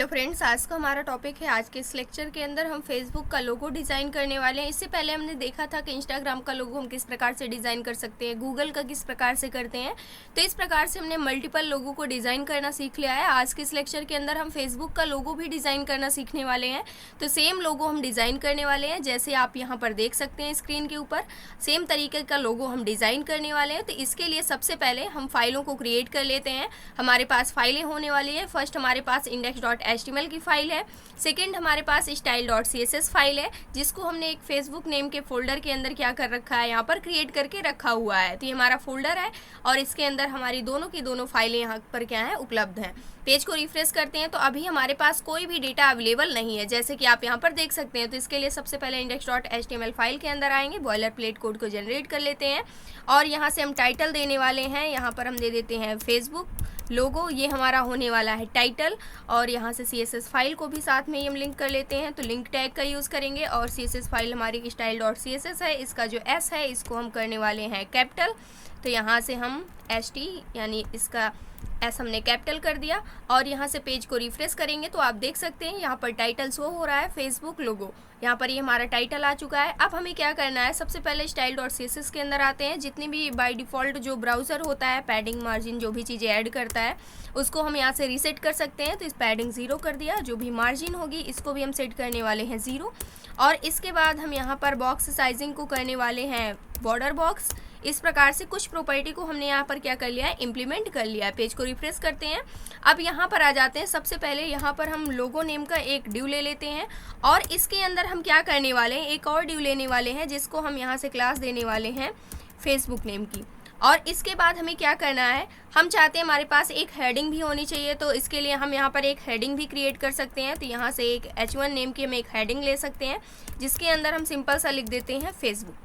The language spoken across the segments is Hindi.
फ्रेंड्स, आज का हमारा टॉपिक है। आज के इस लेक्चर के अंदर हम फेसबुक का लोगो डिज़ाइन करने वाले हैं। इससे पहले हमने देखा था कि इंस्टाग्राम का लोगो हम किस प्रकार से डिज़ाइन कर सकते हैं, गूगल का किस प्रकार से करते हैं। तो इस प्रकार से हमने मल्टीपल लोगो को डिज़ाइन करना सीख लिया है। आज के इस लेक्चर के अंदर हम फेसबुक का लोगो भी डिज़ाइन करना सीखने वाले हैं। तो सेम लोगो हम डिज़ाइन करने वाले हैं, जैसे आप यहाँ पर देख सकते हैं स्क्रीन के ऊपर। सेम तरीके का लोगो हम डिज़ाइन करने वाले हैं। तो इसके लिए सबसे पहले हम फाइलों को क्रिएट कर लेते हैं। हमारे पास फाइलें होने वाली है। फर्स्ट हमारे पास index.html की फाइल है। सेकंड हमारे पास style.css फाइल है, जिसको हमने एक फेसबुक नेम के फोल्डर के अंदर क्या कर रखा है, यहाँ पर क्रिएट करके रखा हुआ है। तो ये हमारा फोल्डर है और इसके अंदर हमारी दोनों की दोनों फाइलें यहाँ पर क्या है, उपलब्ध हैं। पेज को रिफ्रेश करते हैं तो अभी हमारे पास कोई भी डेटा अवेलेबल नहीं है, जैसे कि आप यहाँ पर देख सकते हैं। तो इसके लिए सबसे पहले index.html फाइल के अंदर आएंगे, बॉयलर प्लेट कोड को जनरेट कर लेते हैं और यहाँ से हम टाइटल देने वाले हैं। यहाँ पर हम दे देते हैं फेसबुक लोगो, ये हमारा होने वाला है टाइटल। और यहाँ से CSS फाइल को भी साथ में ही हम लिंक कर लेते हैं, तो लिंक टैग का यूज़ करेंगे। और CSS फाइल हमारी style.css है, इसका जो S है इसको हम करने वाले हैं कैपिटल। तो यहाँ से हम ST यानी इसका S हमने कैपिटल कर दिया और यहाँ से पेज को रिफ्रेश करेंगे तो आप देख सकते हैं यहाँ पर टाइटल शो हो रहा है, फेसबुक लोगो। यहाँ पर ये हमारा टाइटल आ चुका है। अब हमें क्या करना है, सबसे पहले style.css के अंदर आते हैं। जितनी भी बाय डिफ़ॉल्ट जो ब्राउज़र होता है, पैडिंग मार्जिन जो भी चीज़ें ऐड करता है उसको हम यहाँ से रीसेट कर सकते हैं। तो इस पैडिंग 0 कर दिया, जो भी मार्जिन होगी इसको भी हम सेट करने वाले हैं 0। और इसके बाद हम यहाँ पर बॉक्स साइजिंग को करने वाले हैं बॉर्डर बॉक्स। इस प्रकार से कुछ प्रॉपर्टी को हमने यहाँ पर क्या कर लिया है, इम्प्लीमेंट कर लिया है। पेज को रिफ्रेश करते हैं। अब यहाँ पर आ जाते हैं। सबसे पहले यहाँ पर हम लोगो नेम का एक ड्यू ले लेते हैं और इसके अंदर हम क्या करने वाले हैं, एक और ड्यू लेने वाले हैं जिसको हम यहाँ से क्लास देने वाले हैं फेसबुक नेम की। और इसके बाद हमें क्या करना है, हम चाहते हैं हमारे पास एक हेडिंग भी होनी चाहिए। तो इसके लिए हम यहाँ पर एक हेडिंग भी क्रिएट कर सकते हैं। तो यहाँ से एक H1 नेम की हम एक हेडिंग ले सकते हैं, जिसके अंदर हम सिंपल सा लिख देते हैं फेसबुक।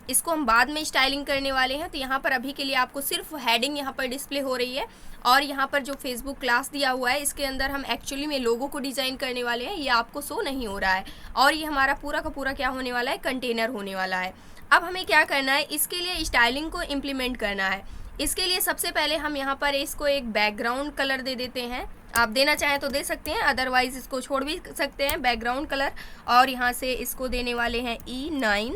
इसको हम बाद में स्टाइलिंग करने वाले हैं। तो यहाँ पर अभी के लिए आपको सिर्फ हेडिंग यहाँ पर डिस्प्ले हो रही है और यहाँ पर जो फेसबुक क्लास दिया हुआ है इसके अंदर हम एक्चुअली में लोगो को डिज़ाइन करने वाले हैं, ये आपको शो नहीं हो रहा है। और ये हमारा पूरा का पूरा क्या होने वाला है, कंटेनर होने वाला है। अब हमें क्या करना है, इसके लिए स्टाइलिंग को इम्प्लीमेंट करना है। इसके लिए सबसे पहले हम यहाँ पर इसको एक बैकग्राउंड कलर दे देते हैं। आप देना चाहें तो दे सकते हैं, अदरवाइज़ इसको छोड़ भी सकते हैं बैकग्राउंड कलर। और यहाँ से इसको देने वाले हैं E9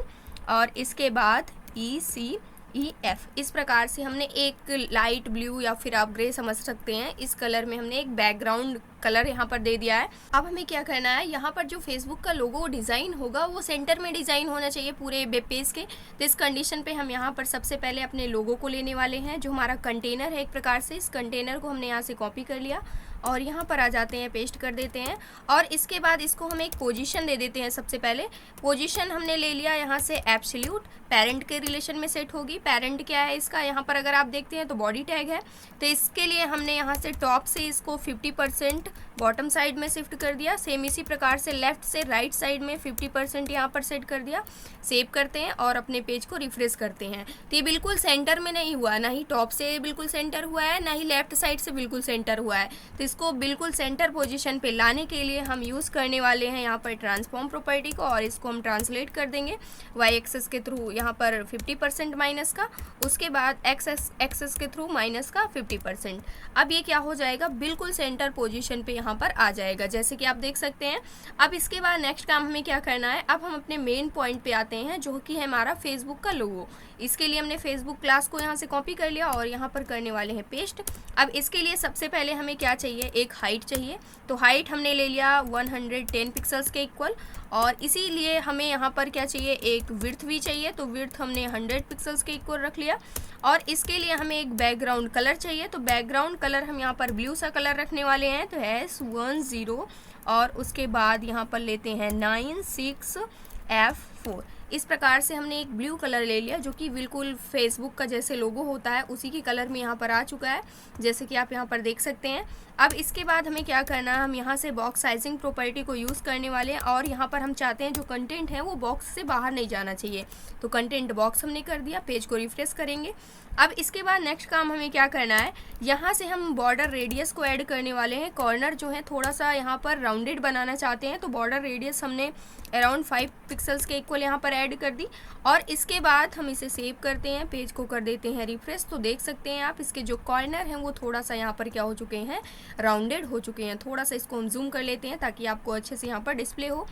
और इसके बाद ECEF। इस प्रकार से हमने एक लाइट ब्लू या फिर आप ग्रे समझ सकते हैं, इस कलर में हमने एक बैकग्राउंड कलर यहाँ पर दे दिया है। अब हमें क्या करना है, यहाँ पर जो फेसबुक का लोगो डिज़ाइन होगा वो सेंटर में डिज़ाइन होना चाहिए पूरे वेब पेज के। तो इस कंडीशन पे हम यहाँ पर सबसे पहले अपने लोगो को लेने वाले हैं, जो हमारा कंटेनर है एक प्रकार से। इस कंटेनर को हमने यहाँ से कॉपी कर लिया और यहाँ पर आ जाते हैं, पेस्ट कर देते हैं। और इसके बाद इसको हम एक पोजीशन दे देते हैं। सबसे पहले पोजीशन हमने ले लिया यहाँ से एब्सोल्यूट, पेरेंट के रिलेशन में सेट होगी। पेरेंट क्या है इसका, यहाँ पर अगर आप देखते हैं तो बॉडी टैग है। तो इसके लिए हमने यहाँ से टॉप से इसको 50% बॉटम साइड में शिफ्ट कर दिया। सेम इसी प्रकार से लेफ़्ट से राइट साइड में 50% यहाँ पर सेट कर दिया। सेव करते हैं और अपने पेज को रिफ्रेश करते हैं। तो ये बिल्कुल सेंटर में नहीं हुआ, ना ही टॉप से बिल्कुल सेंटर हुआ है, ना ही लेफ़्ट साइड से बिल्कुल सेंटर हुआ है। तो इसको बिल्कुल सेंटर पोजीशन पे लाने के लिए हम यूज़ करने वाले हैं यहाँ पर ट्रांसफॉर्म प्रॉपर्टी को। और इसको हम ट्रांसलेट कर देंगे वाई एक्सेस के थ्रू यहाँ पर 50% माइनस का, उसके बाद एक्सेस के थ्रू माइनस का 50%। अब ये क्या हो जाएगा, बिल्कुल सेंटर पोजीशन पे यहाँ पर आ जाएगा, जैसे कि आप देख सकते हैं। अब इसके बाद नेक्स्ट काम हमें क्या करना है, अब हम अपने मेन पॉइंट पे आते हैं, जो कि है हमारा फेसबुक का लोगो। इसके लिए हमने फेसबुक क्लास को यहाँ से कॉपी कर लिया और यहाँ पर करने वाले हैं पेस्ट। अब इसके लिए सबसे पहले हमें क्या चाहिए, एक हाइट चाहिए। तो हाइट हमने ले लिया 110 पिक्सल्स के इक्वल। और इसीलिए हमें यहाँ पर क्या चाहिए, एक विड्थ भी चाहिए। तो विड्थ हमने 100 पिक्सल्स के इक्वल रख लिया। और इसके लिए हमें एक बैकग्राउंड कलर चाहिए। तो बैकग्राउंड कलर हम यहाँ पर ब्लू सा कलर रखने वाले हैं। तो S10 और उसके बाद यहाँ पर लेते हैं 96F4। इस प्रकार से हमने एक ब्लू कलर ले लिया, जो कि बिल्कुल फेसबुक का जैसे लोगो होता है उसी की कलर में यहाँ पर आ चुका है, जैसे कि आप यहाँ पर देख सकते हैं। अब इसके बाद हमें क्या करना है, हम यहाँ से बॉक्स साइजिंग प्रॉपर्टी को यूज़ करने वाले हैं। और यहाँ पर हम चाहते हैं जो कंटेंट है वो बॉक्स से बाहर नहीं जाना चाहिए। तो कंटेंट बॉक्स हमने कर दिया। पेज को रिफ्रेश करेंगे। अब इसके बाद नेक्स्ट काम हमें क्या करना है, यहाँ से हम बॉर्डर रेडियस को ऐड करने वाले हैं। कॉर्नर जो है थोड़ा सा यहाँ पर राउंडेड बनाना चाहते हैं, तो बॉर्डर रेडियस हमने अराउंड 5 पिक्सल्स के इक्वल यहाँ पर ऐड कर दी और इसके बाद हम इसे सेव करते हैं, पेज को कर देते हैं रिफ्रेश। तो देख सकते हैं आप इसके जो कॉर्नर हैं वो थोड़ा सा यहाँ पर क्या हो चुके हैं, राउंडेड हो चुके हैं। थोड़ा सा इसको हम जूम कर लेते हैं ताकि आपको अच्छे से यहाँ पर डिस्प्ले हो।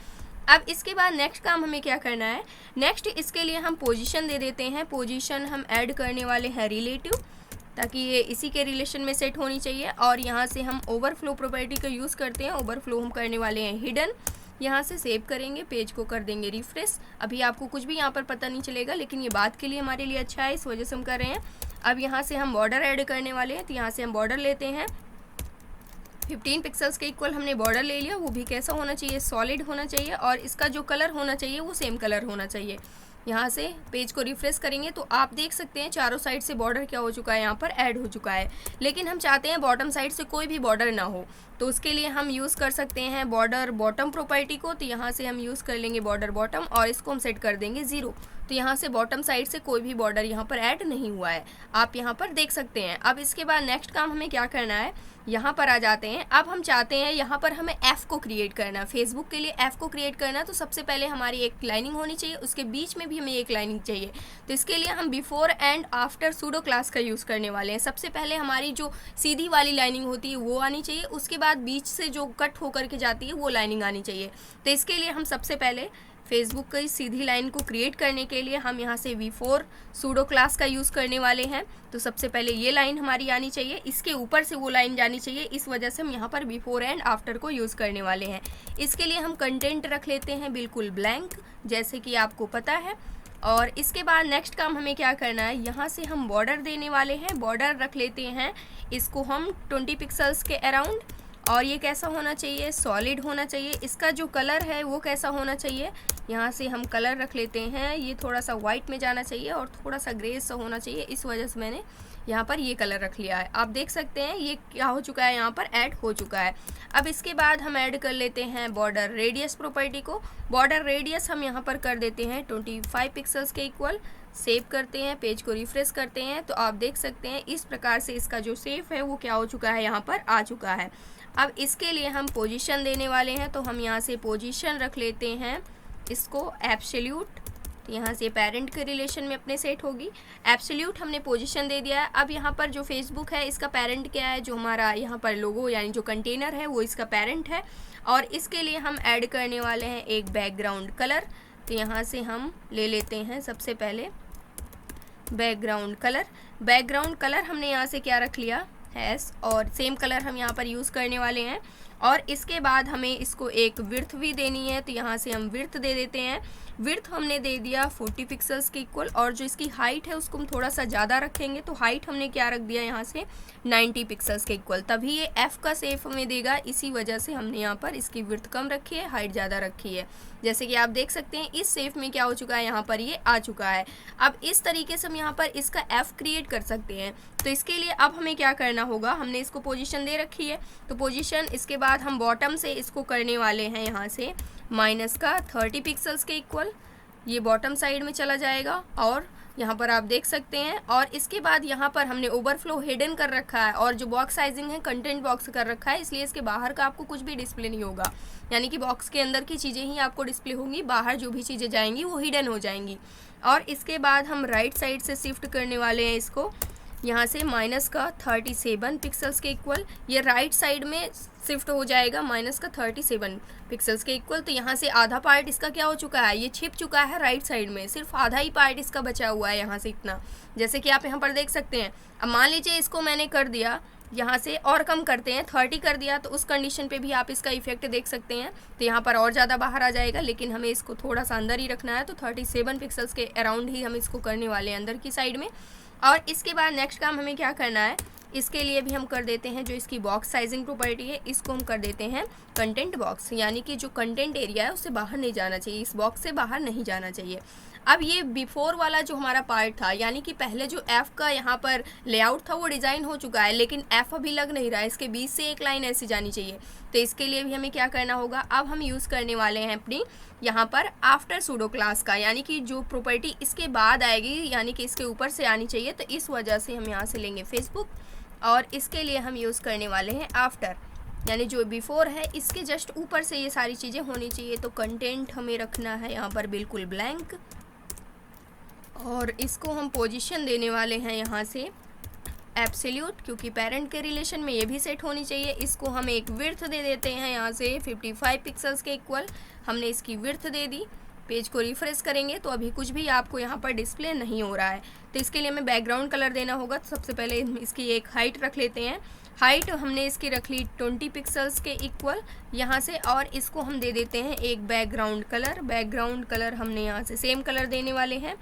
अब इसके बाद नेक्स्ट काम हमें क्या करना है, नेक्स्ट इसके लिए हम पोजीशन दे देते हैं। पोजीशन हम ऐड करने वाले हैं रिलेटिव, ताकि ये इसी के रिलेशन में सेट होनी चाहिए। और यहाँ से हम ओवरफ्लो प्रॉपर्टी का यूज़ करते हैं, ओवरफ्लो हम करने वाले हैं हिडन। यहाँ से सेव करेंगे, पेज को कर देंगे रिफ्रेश। अभी आपको कुछ भी यहाँ पर पता नहीं चलेगा, लेकिन ये बात के लिए हमारे लिए अच्छा है, इस वजह से हम कर रहे हैं। अब यहाँ से हम बॉर्डर ऐड करने वाले हैं, तो यहाँ से हम बॉर्डर लेते हैं। 15 पिक्सल्स के इक्वल हमने बॉर्डर ले लिया। वो भी कैसा होना चाहिए, सॉलिड होना चाहिए, और इसका जो कलर होना चाहिए वो सेम कलर होना चाहिए। यहाँ से पेज को रिफ्रेश करेंगे तो आप देख सकते हैं चारों साइड से बॉर्डर क्या हो चुका है, यहाँ पर ऐड हो चुका है। लेकिन हम चाहते हैं बॉटम साइड से कोई भी बॉर्डर ना हो, तो उसके लिए हम यूज़ कर सकते हैं बॉर्डर बॉटम प्रॉपर्टी को। तो यहाँ से हम यूज़ कर लेंगे बॉर्डर बॉटम और इसको हम सेट कर देंगे 0। तो यहाँ से बॉटम साइड से कोई भी बॉर्डर यहाँ पर ऐड नहीं हुआ है, आप यहाँ पर देख सकते हैं। अब इसके बाद नेक्स्ट काम हमें क्या करना है, यहाँ पर आ जाते हैं। अब हम चाहते हैं यहाँ पर हमें एफ़ को क्रिएट करना है, फेसबुक के लिए एफ़ को क्रिएट करना है। तो सबसे पहले हमारी एक लाइनिंग होनी चाहिए, उसके बीच में भी हमें एक लाइनिंग चाहिए। तो इसके लिए हम before and after pseudo class का यूज़ करने वाले हैं। सबसे पहले हमारी जो सीधी वाली लाइनिंग होती है वो आनी चाहिए, उसके बाद बीच से जो कट होकर के जाती है वो लाइनिंग आनी चाहिए। तो इसके लिए हम सबसे पहले फेसबुक की सीधी लाइन को क्रिएट करने के लिए हम यहाँ से V4 सूडो क्लास का यूज़ करने वाले हैं। तो सबसे पहले ये लाइन हमारी आनी चाहिए, इसके ऊपर से वो लाइन जानी चाहिए, इस वजह से हम यहाँ पर बिफोर एंड आफ्टर को यूज़ करने वाले हैं। इसके लिए हम कंटेंट रख लेते हैं बिल्कुल ब्लैंक, जैसे कि आपको पता है। और इसके बाद नेक्स्ट काम हमें क्या करना है, यहाँ से हम बॉर्डर देने वाले हैं। बॉर्डर रख लेते हैं इसको हम 20 पिक्सल्स के अराउंड, और ये कैसा होना चाहिए, सॉलिड होना चाहिए। इसका जो कलर है वो कैसा होना चाहिए, यहाँ से हम कलर रख लेते हैं, ये थोड़ा सा वाइट में जाना चाहिए और थोड़ा सा ग्रे सा होना चाहिए, इस वजह से मैंने यहाँ पर ये कलर रख लिया है। आप देख सकते हैं ये क्या हो चुका है, यहाँ पर ऐड हो चुका है। अब इसके बाद हम ऐड कर लेते हैं बॉर्डर रेडियस प्रॉपर्टी को। बॉर्डर रेडियस हम यहाँ पर कर देते हैं 25 पिक्सल्स के इक्वल। सेव करते हैं, पेज को रिफ्रेश करते हैं, तो आप देख सकते हैं इस प्रकार से इसका जो शेप है वो क्या हो चुका है, यहाँ पर आ चुका है। अब इसके लिए हम पोजीशन देने वाले हैं, तो हम यहाँ से पोजीशन रख लेते हैं इसको एब्सोल्यूट। तो यहाँ से पेरेंट के रिलेशन में अपने सेट होगी। एब्सोल्यूट हमने पोजीशन दे दिया है। अब यहाँ पर जो फेसबुक है इसका पेरेंट क्या है, जो हमारा यहाँ पर लोगो यानी जो कंटेनर है वो इसका पेरेंट है। और इसके लिए हम ऐड करने वाले हैं एक बैकग्राउंड कलर। तो यहाँ से हम ले लेते हैं सबसे पहले बैकग्राउंड कलर। बैकग्राउंड कलर हमने यहाँ से क्या रख लिया, हैश, और सेम कलर हम यहाँ पर यूज़ करने वाले हैं। और इसके बाद हमें इसको एक विड्थ भी देनी है, तो यहाँ से हम विड्थ दे देते हैं। विड्थ हमने दे दिया 40 पिक्सल्स के इक्वल, और जो इसकी हाइट है उसको हम थोड़ा सा ज़्यादा रखेंगे, तो हाइट हमने क्या रख दिया यहाँ से 90 पिक्सल्स के इक्वल, तभी ये एफ़ का शेप हमें देगा। इसी वजह से हमने यहाँ पर इसकी विड्थ कम रखी है, हाइट ज़्यादा रखी है। जैसे कि आप देख सकते हैं इस शेप में क्या हो चुका है, यहाँ पर ये आ चुका है। अब इस तरीके से हम यहाँ पर इसका एफ़ क्रिएट कर सकते हैं। तो इसके लिए अब हमें क्या करना होगा, हमने इसको पोजीशन दे रखी है, तो पोजीशन इसके बाद हम बॉटम से इसको करने वाले हैं यहाँ से माइनस का 30 पिक्सल्स के इक्वल। ये बॉटम साइड में चला जाएगा और यहाँ पर आप देख सकते हैं। और इसके बाद यहाँ पर हमने ओवरफ्लो हिडन कर रखा है, और जो बॉक्स साइजिंग है कंटेंट बॉक्स कर रखा है, इसलिए इसके बाहर का आपको कुछ भी डिस्प्ले नहीं होगा, यानी कि बॉक्स के अंदर की चीज़ें ही आपको डिस्प्ले होंगी, बाहर जो भी चीज़ें जाएंगी वो हिडन हो जाएंगी। और इसके बाद हम राइट साइड से शिफ्ट करने वाले हैं इसको यहाँ से माइनस का 37 पिक्सल्स के इक्वल। ये राइट साइड में शिफ्ट हो जाएगा माइनस का 37 पिक्सल्स के इक्वल। तो यहाँ से आधा पार्ट इसका क्या हो चुका है, ये छिप चुका है राइट साइड में, सिर्फ आधा ही पार्ट इसका बचा हुआ है यहाँ से इतना, जैसे कि आप यहाँ पर देख सकते हैं। अब मान लीजिए इसको मैंने कर दिया यहाँ से, और कम करते हैं 30 कर दिया, तो उस कंडीशन पे भी आप इसका इफेक्ट देख सकते हैं। तो यहाँ पर और ज़्यादा बाहर आ जाएगा, लेकिन हमें इसको थोड़ा सा अंदर ही रखना है, तो 37 पिक्सल्स के अराउंड ही हम इसको करने वाले हैं अंदर की साइड में। और इसके बाद नेक्स्ट काम हमें क्या करना है, इसके लिए भी हम कर देते हैं जो इसकी बॉक्स साइजिंग प्रॉपर्टी है, इसको हम कर देते हैं कंटेंट बॉक्स, यानी कि जो कंटेंट एरिया है उससे बाहर नहीं जाना चाहिए, इस बॉक्स से बाहर नहीं जाना चाहिए। अब ये बिफोर वाला जो हमारा पार्ट था, यानी कि पहले जो एफ़ का यहाँ पर लेआउट था वो डिज़ाइन हो चुका है, लेकिन एफ़ अभी लग नहीं रहा है, इसके बीच से एक लाइन ऐसी जानी चाहिए। तो इसके लिए भी हमें क्या करना होगा, अब हम यूज़ करने वाले हैं अपनी यहाँ पर आफ्टर सूडो क्लास का, यानी कि जो प्रॉपर्टी इसके बाद आएगी, यानी कि इसके ऊपर से आनी चाहिए। तो इस वजह से हम यहाँ से लेंगे फेसबुक, और इसके लिए हम यूज़ करने वाले हैं आफ्टर, यानी जो बिफोर है इसके जस्ट ऊपर से ये सारी चीज़ें होनी चाहिए। तो कंटेंट हमें रखना है यहाँ पर बिल्कुल ब्लैंक, और इसको हम पोजीशन देने वाले हैं यहाँ से एब्सोल्यूट, क्योंकि पेरेंट के रिलेशन में ये भी सेट होनी चाहिए। इसको हम एक विड्थ दे देते हैं यहाँ से 55 पिक्सल्स के इक्वल हमने इसकी विड्थ दे दी। पेज को रिफ्रेश करेंगे तो अभी कुछ भी आपको यहाँ पर डिस्प्ले नहीं हो रहा है। तो इसके लिए हमें बैकग्राउंड कलर देना होगा। तो सबसे पहले इसकी एक हाइट रख लेते हैं। हाइट हमने इसकी रख ली 20 पिक्सल्स के इक्वल यहाँ से, और इसको हम दे देते हैं एक बैकग्राउंड कलर। बैकग्राउंड कलर हमने यहाँ से सेम कलर देने वाले हैं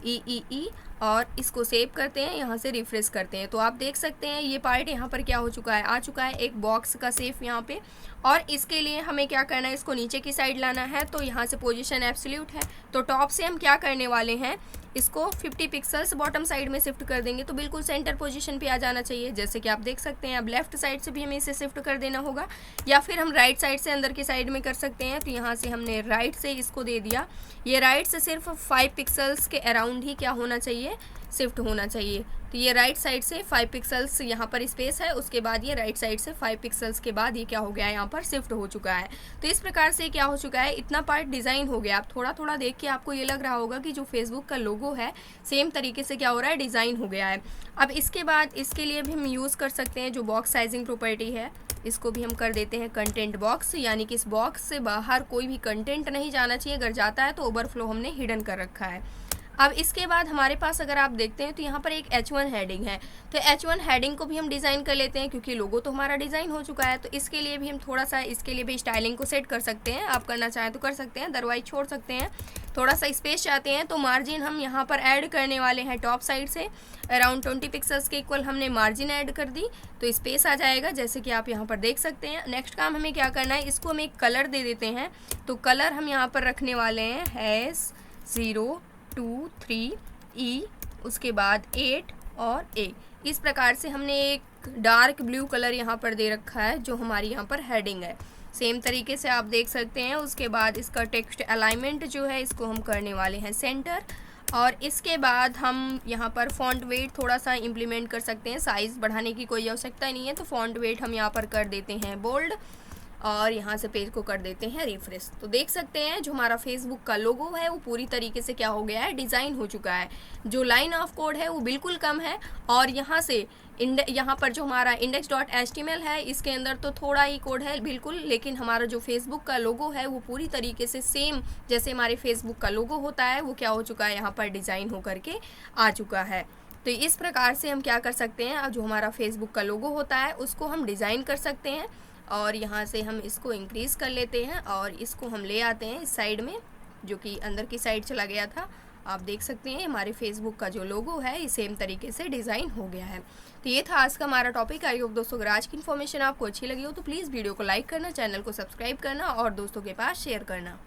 ई, और इसको सेव करते हैं, यहाँ से रिफ्रेश करते हैं। तो आप देख सकते हैं ये पार्ट यहाँ पर क्या हो चुका है, आ चुका है एक बॉक्स का शेप यहाँ पे। और इसके लिए हमें क्या करना है, इसको नीचे की साइड लाना है। तो यहाँ से पोजीशन एब्सोल्यूट है, तो टॉप से हम क्या करने वाले हैं, इसको 50 पिक्सल्स बॉटम साइड में शिफ्ट कर देंगे, तो बिल्कुल सेंटर पोजीशन पे आ जाना चाहिए, jैसे कि आप देख सकते हैं। अब लेफ्ट साइड से भी हमें इसे शिफ्ट कर देना होगा, या फिर हम राइट साइड से अंदर की साइड में कर सकते हैं। तो यहाँ से हमने राइट से इसको दे दिया। ये राइट से सिर्फ 5 पिक्सल्स के अराउंड ही क्या होना चाहिए, शिफ्ट होना चाहिए। तो ये राइट साइड से 5 पिक्सल्स यहाँ पर स्पेस है, उसके बाद ये राइट साइड से 5 पिक्सल्स के बाद ये क्या हो गया है, यहाँ पर शिफ्ट हो चुका है। तो इस प्रकार से क्या हो चुका है, इतना पार्ट डिज़ाइन हो गया। आप थोड़ा थोड़ा देख के आपको ये लग रहा होगा कि जो फेसबुक का लोगो है सेम तरीके से क्या हो रहा है, डिज़ाइन हो गया है। अब इसके बाद इसके लिए भी हम यूज़ कर सकते हैं जो बॉक्स साइजिंग प्रॉपर्टी है, इसको भी हम कर देते हैं कंटेंट बॉक्स, यानी कि इस बॉक्स से बाहर कोई भी कंटेंट नहीं जाना चाहिए। अगर जाता है तो ओवरफ्लो हमने हिडन कर रखा है। अब इसके बाद हमारे पास अगर आप देखते हैं तो यहाँ पर एक H1 हेडिंग है। तो H1 हेडिंग को भी हम डिज़ाइन कर लेते हैं, क्योंकि लोगो तो हमारा डिज़ाइन हो चुका है। तो इसके लिए भी हम थोड़ा सा इसके लिए भी स्टाइलिंग को सेट कर सकते हैं। आप करना चाहें तो कर सकते हैं, अदरवाइज छोड़ सकते हैं। थोड़ा सा स्पेस चाहते हैं तो मार्जिन हम यहाँ पर ऐड करने वाले हैं टॉप साइड से। अराउंड 20 पिक्सल्स के इक्वल हमने मार्जिन ऐड कर दी, तो स्पेस आ जाएगा, जैसे कि आप यहाँ पर देख सकते हैं। नेक्स्ट काम हमें क्या करना है, इसको हम एक कलर दे देते हैं। तो कलर हम यहाँ पर रखने वाले हैं S023E, उसके बाद 8 और A। इस प्रकार से हमने एक डार्क ब्लू कलर यहाँ पर दे रखा है, जो हमारी यहाँ पर हेडिंग है। सेम तरीके से आप देख सकते हैं। उसके बाद इसका टेक्स्ट अलाइनमेंट जो है इसको हम करने वाले हैं सेंटर, और इसके बाद हम यहाँ पर फॉन्ट वेट थोड़ा सा इम्प्लीमेंट कर सकते हैं। साइज़ बढ़ाने की कोई आवश्यकता नहीं है, तो फॉन्ट वेट हम यहाँ पर कर देते हैं बोल्ड, और यहाँ से पेज को कर देते हैं रिफ्रेश। तो देख सकते हैं जो हमारा फेसबुक का लोगो है वो पूरी तरीके से क्या हो गया है, डिज़ाइन हो चुका है। जो लाइन ऑफ कोड है वो बिल्कुल कम है, और यहाँ से यहाँ पर जो हमारा index.html है इसके अंदर तो थोड़ा ही कोड है बिल्कुल, लेकिन हमारा जो फेसबुक का लोगो है वो पूरी तरीके से सेम जैसे हमारे फेसबुक का लोगो होता है वो क्या हो चुका है, यहाँ पर डिज़ाइन हो करके आ चुका है। तो इस प्रकार से हम क्या कर सकते हैं, अब जो हमारा फेसबुक का लोगो होता है उसको हम डिज़ाइन कर सकते हैं। और यहाँ से हम इसको इंक्रीज़ कर लेते हैं और इसको हम ले आते हैं इस साइड में, जो कि अंदर की साइड चला गया था। आप देख सकते हैं हमारे फेसबुक का जो लोगो है ये सेम तरीके से डिज़ाइन हो गया है। तो ये था आज का हमारा टॉपिक। आई होप दोस्तों अगर आज की इन्फॉर्मेशन आपको अच्छी लगी हो तो प्लीज़ वीडियो को लाइक करना, चैनल को सब्सक्राइब करना और दोस्तों के पास शेयर करना।